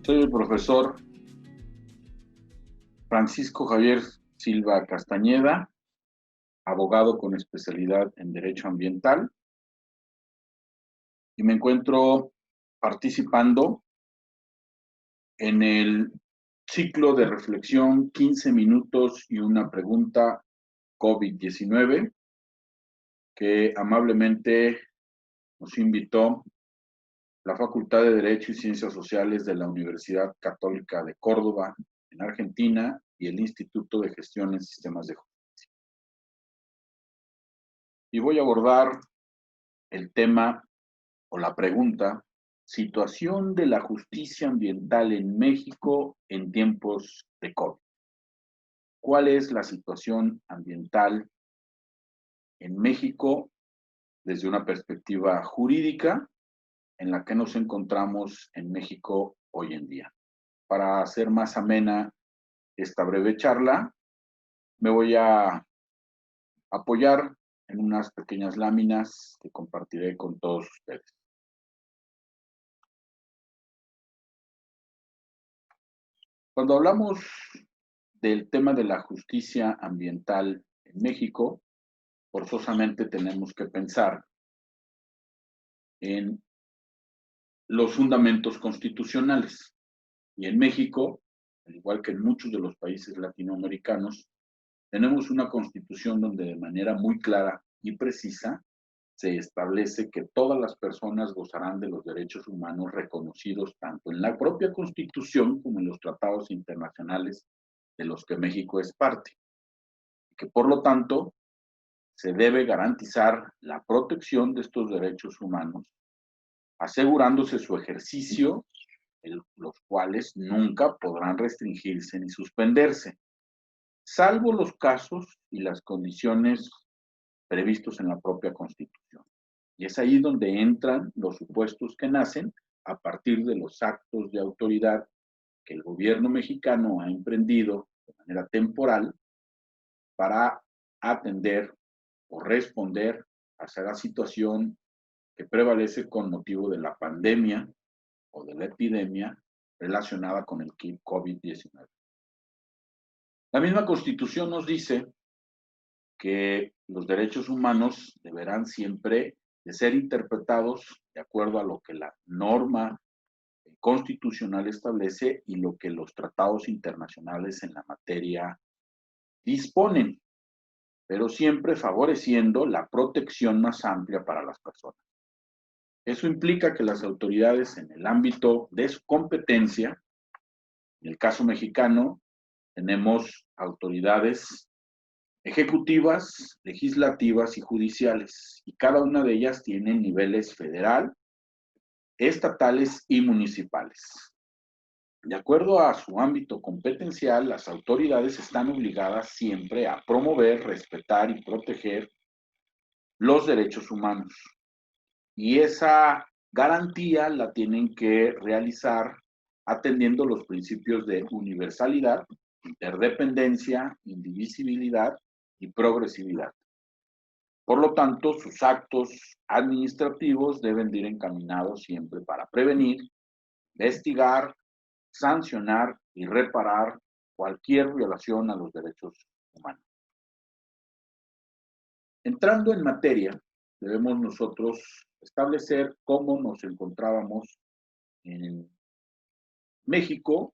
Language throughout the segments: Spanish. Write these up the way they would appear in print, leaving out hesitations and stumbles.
Soy el profesor Francisco Javier Silva Castañeda, abogado con especialidad en Derecho Ambiental, y me encuentro participando en el ciclo de reflexión 15 minutos y una pregunta COVID-19, que amablemente nos invitó la Facultad de Derecho y Ciencias Sociales de la Universidad Católica de Córdoba, en Argentina, y el Instituto de Gestión en Sistemas de Justicia. Y voy a abordar el tema o la pregunta: situación de la justicia ambiental en México en tiempos de COVID. ¿Cuál es la situación ambiental en México desde una perspectiva jurídica en la que nos encontramos en México hoy en día? Para hacer más amena esta breve charla, me voy a apoyar en unas pequeñas láminas que compartiré con todos ustedes. Cuando hablamos del tema de la justicia ambiental en México, forzosamente tenemos que pensar en los fundamentos constitucionales. Y en México, al igual que en muchos de los países latinoamericanos, tenemos una constitución donde de manera muy clara y precisa se establece que todas las personas gozarán de los derechos humanos reconocidos tanto en la propia Constitución como en los tratados internacionales de los que México es parte. Y que por lo tanto se debe garantizar la protección de estos derechos humanos, asegurándose su ejercicio, los cuales nunca podrán restringirse ni suspenderse, salvo los casos y las condiciones previstos en la propia Constitución. Y es ahí donde entran los supuestos que nacen a partir de los actos de autoridad que el gobierno mexicano ha emprendido de manera temporal para atender o responder hacia la situación que prevalece con motivo de la pandemia o de la epidemia relacionada con el COVID-19. La misma Constitución nos dice que los derechos humanos deberán siempre de ser interpretados de acuerdo a lo que la norma constitucional establece y lo que los tratados internacionales en la materia disponen, pero siempre favoreciendo la protección más amplia para las personas. Eso implica que las autoridades en el ámbito de su competencia, en el caso mexicano, tenemos autoridades ejecutivas, legislativas y judiciales, y cada una de ellas tiene niveles federal, estatales y municipales. De acuerdo a su ámbito competencial, las autoridades están obligadas siempre a promover, respetar y proteger los derechos humanos. Y esa garantía la tienen que realizar atendiendo los principios de universalidad, interdependencia, indivisibilidad y progresividad. Por lo tanto, sus actos administrativos deben de ir encaminados siempre para prevenir, investigar, sancionar y reparar cualquier violación a los derechos humanos. Entrando en materia, debemos nosotros establecer cómo nos encontrábamos en México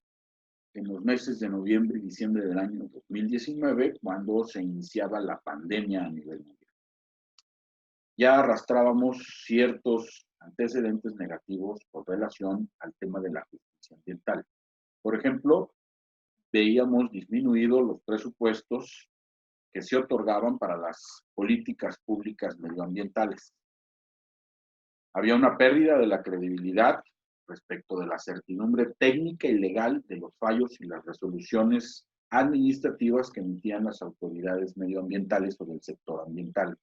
en los meses de noviembre y diciembre del año 2019, cuando se iniciaba la pandemia a nivel mundial. Ya arrastrábamos ciertos antecedentes negativos con relación al tema de la justicia ambiental. Por ejemplo, veíamos disminuidos los presupuestos que se otorgaban para las políticas públicas medioambientales. Había una pérdida de la credibilidad respecto de la certidumbre técnica y legal de los fallos y las resoluciones administrativas que emitían las autoridades medioambientales o del sector ambiental.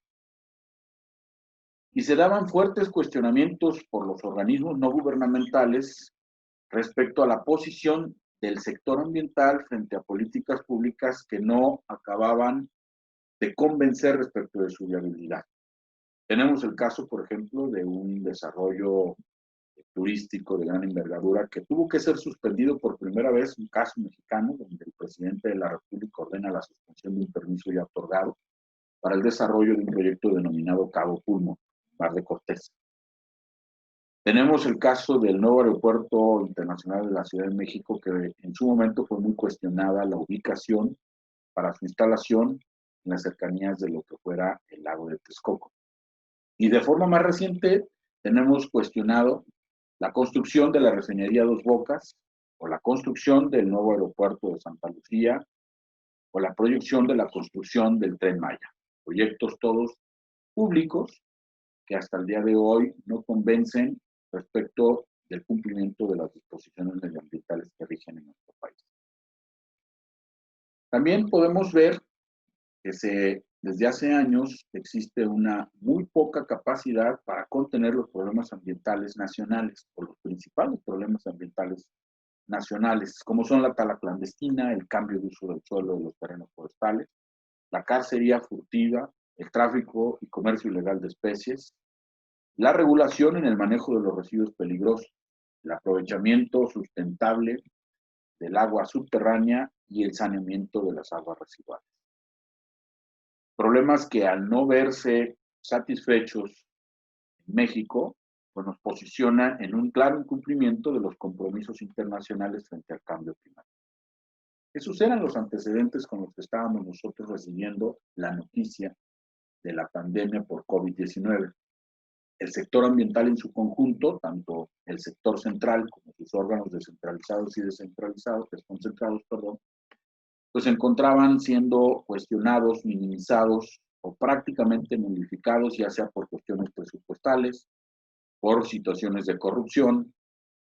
Y se daban fuertes cuestionamientos por los organismos no gubernamentales respecto a la posición del sector ambiental frente a políticas públicas que no acababan de convencer respecto de su viabilidad. Tenemos el caso, por ejemplo, de un desarrollo turístico de gran envergadura que tuvo que ser suspendido por primera vez, un caso mexicano donde el presidente de la República ordena la suspensión de un permiso ya otorgado para el desarrollo de un proyecto denominado Cabo Pulmo, Mar de Cortés. Tenemos el caso del nuevo aeropuerto internacional de la Ciudad de México, que en su momento fue muy cuestionada la ubicación para su instalación en las cercanías de lo que fuera el lago de Texcoco. Y de forma más reciente, tenemos cuestionado la construcción de la refinería Dos Bocas, o la construcción del nuevo aeropuerto de Santa Lucía, o la proyección de la construcción del Tren Maya. Proyectos todos públicos que hasta el día de hoy no convencen respecto del cumplimiento de las disposiciones medioambientales que rigen en nuestro país. También podemos ver que desde hace años existe una muy poca capacidad para contener los problemas ambientales nacionales, o los principales problemas ambientales nacionales, como son la tala clandestina, el cambio de uso del suelo de los terrenos forestales, la cacería furtiva, el tráfico y comercio ilegal de especies, la regulación en el manejo de los residuos peligrosos, el aprovechamiento sustentable del agua subterránea y el saneamiento de las aguas residuales. Problemas que al no verse satisfechos en México, pues nos posiciona en un claro incumplimiento de los compromisos internacionales frente al cambio climático. Esos eran los antecedentes con los que estábamos nosotros recibiendo la noticia de la pandemia por COVID-19. El sector ambiental en su conjunto, tanto el sector central como sus órganos descentralizados y desconcentrados, pues se encontraban siendo cuestionados, minimizados o prácticamente nulificados, ya sea por cuestiones presupuestales, por situaciones de corrupción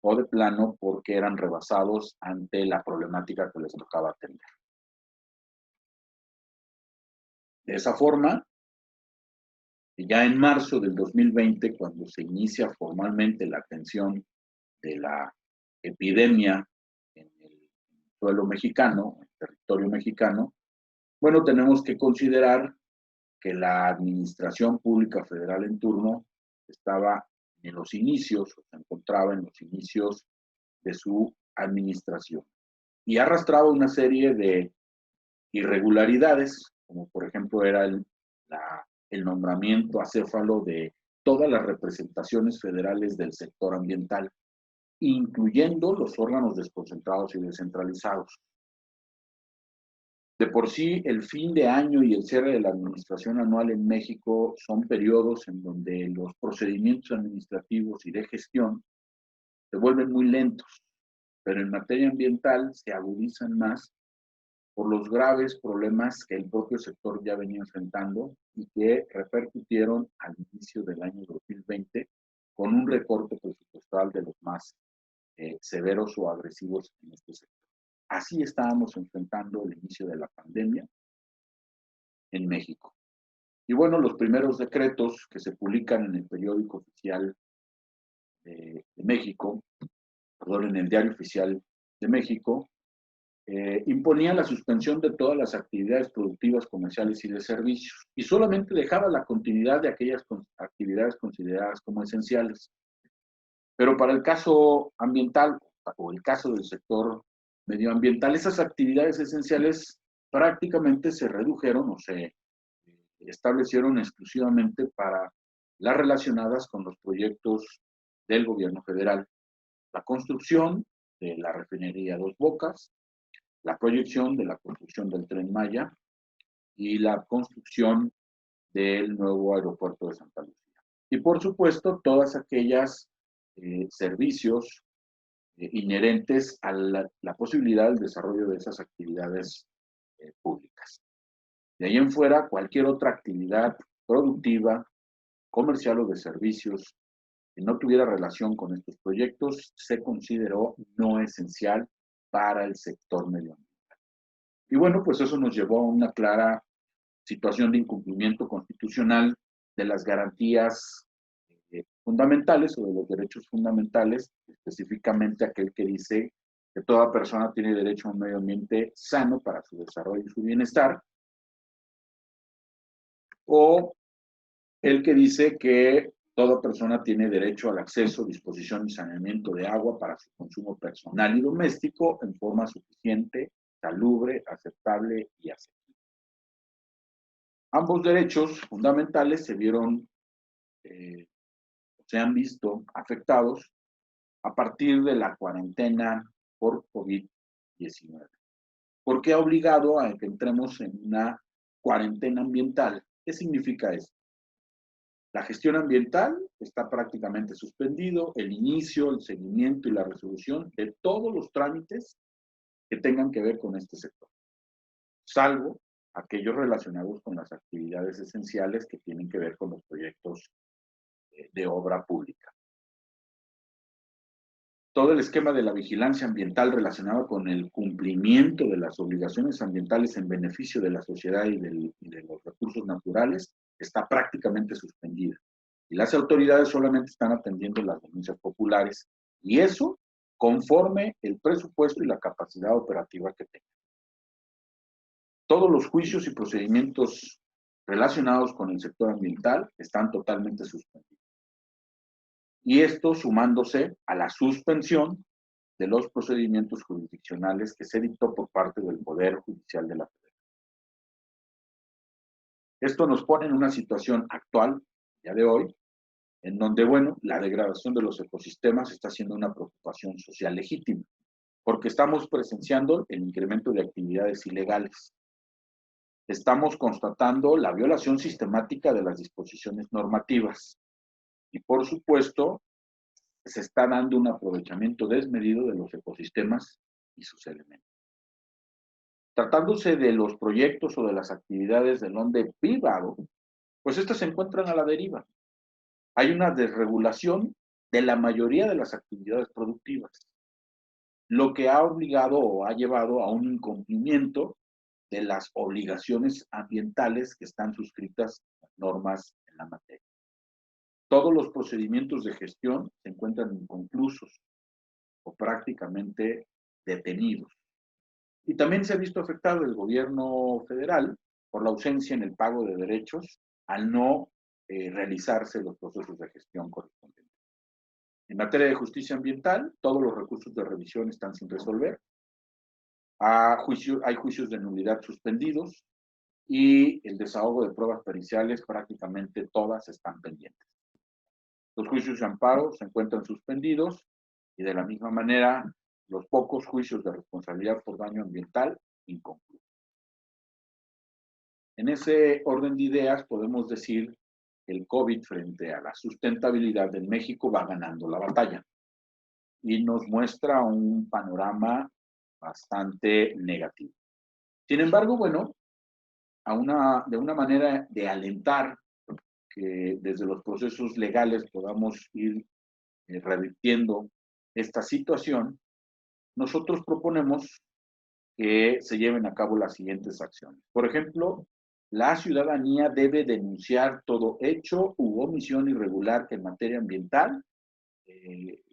o de plano porque eran rebasados ante la problemática que les tocaba atender. De esa forma, ya en marzo del 2020, cuando se inicia formalmente la atención de la epidemia en el suelo mexicano, en el territorio mexicano, bueno, tenemos que considerar que la administración pública federal en turno estaba en los inicios, o se encontraba en los inicios de su administración y arrastraba una serie de irregularidades, como por ejemplo era el nombramiento acéfalo de todas las representaciones federales del sector ambiental, incluyendo los órganos desconcentrados y descentralizados. De por sí, el fin de año y el cierre de la administración anual en México son periodos en donde los procedimientos administrativos y de gestión se vuelven muy lentos, pero en materia ambiental se agudizan más por los graves problemas que el propio sector ya venía enfrentando y que repercutieron al inicio del año 2020 con un recorte presupuestal de los más severos o agresivos en este sector. Así estábamos enfrentando el inicio de la pandemia en México. Y bueno, los primeros decretos que se publican en el periódico oficial de México, perdón, en el Diario Oficial de México, imponía la suspensión de todas las actividades productivas, comerciales y de servicios, y solamente dejaba la continuidad de aquellas actividades consideradas como esenciales. Pero para el caso ambiental o el caso del sector medioambiental, esas actividades esenciales prácticamente se redujeron o se establecieron exclusivamente para las relacionadas con los proyectos del gobierno federal. La construcción de la refinería Dos Bocas, la proyección de la construcción del Tren Maya y la construcción del nuevo aeropuerto de Santa Lucía. Y por supuesto, todas aquellas servicios inherentes a la posibilidad del desarrollo de esas actividades públicas. De ahí en fuera, cualquier otra actividad productiva, comercial o de servicios que no tuviera relación con estos proyectos se consideró no esencial para el sector medioambiental. Y bueno, pues eso nos llevó a una clara situación de incumplimiento constitucional de las garantías fundamentales o de los derechos fundamentales, específicamente aquel que dice que toda persona tiene derecho a un medio ambiente sano para su desarrollo y su bienestar, o el que dice que Toda persona tiene derecho al acceso, disposición y saneamiento de agua para su consumo personal y doméstico en forma suficiente, salubre, aceptable y asequible. Ambos derechos fundamentales se han visto afectados a partir de la cuarentena por COVID-19, porque ha obligado a que entremos en una cuarentena ambiental. ¿Qué significa esto? La gestión ambiental está prácticamente suspendido, el inicio, el seguimiento y la resolución de todos los trámites que tengan que ver con este sector, salvo aquellos relacionados con las actividades esenciales que tienen que ver con los proyectos de obra pública. Todo el esquema de la vigilancia ambiental relacionado con el cumplimiento de las obligaciones ambientales en beneficio de la sociedad y de los recursos naturales está prácticamente suspendida. Y las autoridades solamente están atendiendo las denuncias populares, y eso conforme el presupuesto y la capacidad operativa que tengan. Todos los juicios y procedimientos relacionados con el sector ambiental están totalmente suspendidos. Y esto sumándose a la suspensión de los procedimientos jurisdiccionales que se dictó por parte del Poder Judicial de la Federación. Esto nos pone en una situación actual, ya de hoy, en donde, bueno, la degradación de los ecosistemas está siendo una preocupación social legítima, porque estamos presenciando el incremento de actividades ilegales. Estamos constatando la violación sistemática de las disposiciones normativas y, por supuesto, se está dando un aprovechamiento desmedido de los ecosistemas y sus elementos. Tratándose de los proyectos o de las actividades del ente privado, pues estas se encuentran a la deriva. Hay una desregulación de la mayoría de las actividades productivas, lo que ha obligado o ha llevado a un incumplimiento de las obligaciones ambientales que están suscritas en las normas en la materia. Todos los procedimientos de gestión se encuentran inconclusos o prácticamente detenidos. Y también se ha visto afectado el gobierno federal por la ausencia en el pago de derechos al no realizarse los procesos de gestión correspondientes. En materia de justicia ambiental, todos los recursos de revisión están sin resolver. Hay juicios de nulidad suspendidos y el desahogo de pruebas periciales, prácticamente todas están pendientes. Los juicios de amparo se encuentran suspendidos y de la misma manera los pocos juicios de responsabilidad por daño ambiental inconclusos. En ese orden de ideas podemos decir que el COVID frente a la sustentabilidad en México va ganando la batalla y nos muestra un panorama bastante negativo. Sin embargo, bueno, de una manera de alentar que desde los procesos legales podamos ir revirtiendo esta situación, nosotros proponemos que se lleven a cabo las siguientes acciones. Por ejemplo, la ciudadanía debe denunciar todo hecho u omisión irregular que en materia ambiental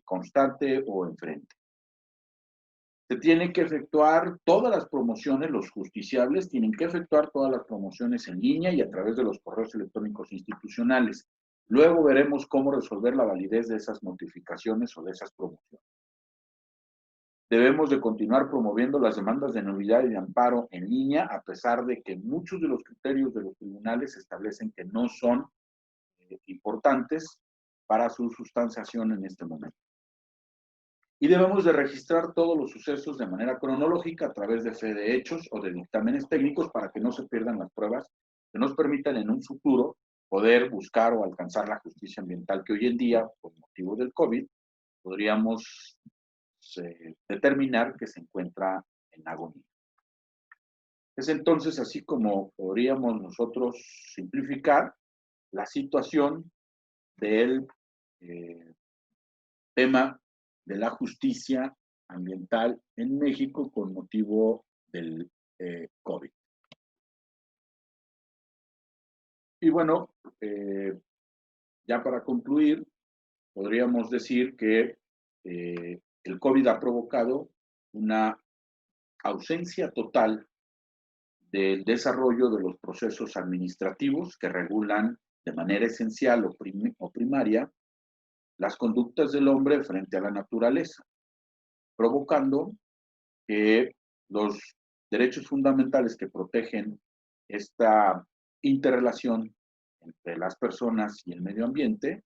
constante o enfrente. Se tiene que efectuar todas las promociones, los justiciables tienen que efectuar todas las promociones en línea y a través de los correos electrónicos institucionales. Luego veremos cómo resolver la validez de esas notificaciones o de esas promociones. Debemos de continuar promoviendo las demandas de nulidad y de amparo en línea, a pesar de que muchos de los criterios de los tribunales establecen que no son importantes para su sustanciación en este momento. Y debemos de registrar todos los sucesos de manera cronológica a través de fe de hechos o de dictámenes técnicos para que no se pierdan las pruebas que nos permitan en un futuro poder buscar o alcanzar la justicia ambiental que hoy en día, por motivo del COVID, podríamos determinar que se encuentra en agonía. Es entonces así como podríamos nosotros simplificar la situación del tema de la justicia ambiental en México con motivo del COVID. Y bueno, ya para concluir, podríamos decir que el COVID ha provocado una ausencia total del desarrollo de los procesos administrativos que regulan de manera esencial o primaria las conductas del hombre frente a la naturaleza, provocando que los derechos fundamentales que protegen esta interrelación entre las personas y el medio ambiente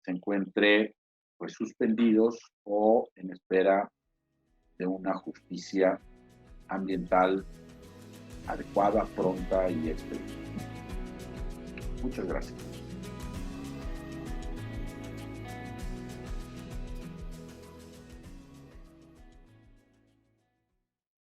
se encuentre pues suspendidos o en espera de una justicia ambiental adecuada, pronta y expedita. Muchas gracias.